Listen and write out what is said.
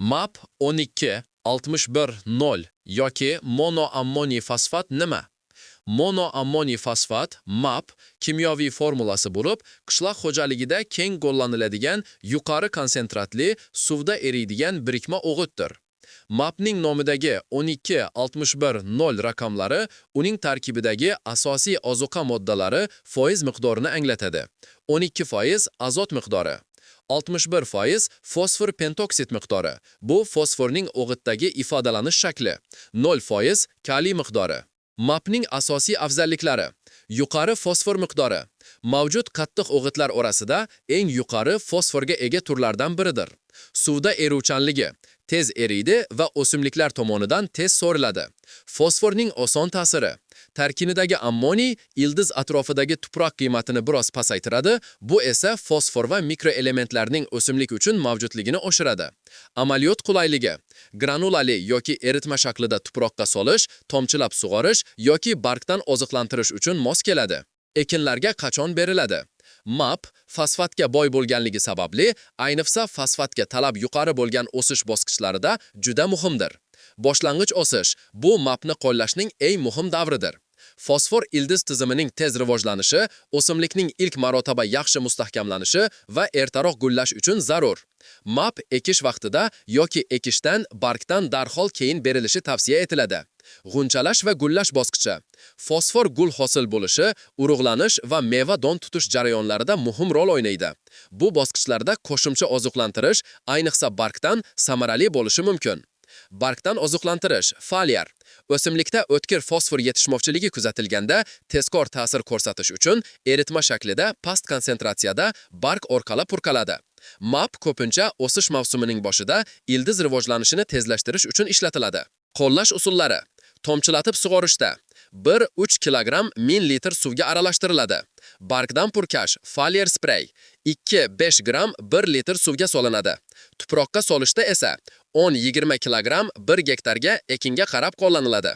MAP 12-61-0 yoki monoammoniy fosfat nima? Monoammoniy fosfat MAP kimyoviy formulasi bo'lib, qishloq xo'jaligida keng qo'llaniladigan yuqori konsentratli suvda eriydigan birikma o'g'itdir. MAPning nomidagi 12-61-0 raqamlari uning tarkibidagi asosiy ozuqa moddalari foiz miqdorini anglatadi. 12% azot miqdori, 61% fosfor pentoksid miqdori. Bu fosforning o'g'itdagi ifodalanish shakli. 0% kaliy miqdori. MAPning asosiy afzalliklari: yuqori fosfor miqdori. Mavjud qattiq o'g'itlar orasida eng yuqori fosforga ega turlardan biridir. Suvda eruvchanligi: tez eriydi va o'simliklar tomonidan tez so'riladi. Fosforning oson ta'siri: tarkibidagi ammoniy ildiz atrofidagi tuproq qiymatini biroz pasaytiradi, bu esa fosfor va mikroelementlarning o'simlik uchun mavjudligini oshiradi. Amaliyot qulayligi: granulali yoki eritma shaklida tuproqqa solish, tomchilab sug'orish yoki bargdan oziqlantirish uchun mos keladi. Ekinlarga qachon beriladi? MAP fosfatga boy bo'lganligi sababli, ayniqsa fosfatga talab yuqori bo'lgan o'sish bosqichlarida juda muhimdir. Boshlang'ich o'sish bu MAPni qo'llashning eng muhim davridir. Fosfor ildiz tizimining tez rivojlanishi, o'simlikning ilk marotaba yaxshi mustahkamlanishi va ertaroq gullash uchun zarur. MAP ekish vaqtida yoki ekishdan bargdan darhol keyin berilishi tavsiya etiladi. G'unchalash va gullash bosqichi. Fosfor gul hosil bo'lishi, urug'lanish va meva don tutish jarayonlarida muhim rol o'ynaydi. Bu bosqichlarda qo'shimcha oziqlantirish, ayniqsa bargdan samarali bo'lishi mumkin. Bargdan oziqlantirish, foliar. O'simlikda o'tkir fosfor yetishmovchiligi kuzatilganda tezkor ta'sir ko'rsatish uchun eritma shaklida past konsentratsiyada barg orqali purkaladi. MAP ko'pincha o'sish mavsumining boshida ildiz rivojlanishini tezlashtirish uchun ishlatiladi. Qo'llash usullari: tomchilatib sug'orishda 1-3 kilogramm 1000 litr suvga aralashtiriladi. Bargdan purkash, foliar sprey 2-5 gram 1 litr suvga solinadi. Tuproqqa solishda esa 10-20 kilogramm 1 gektarga ekinga qarab qo'llaniladi.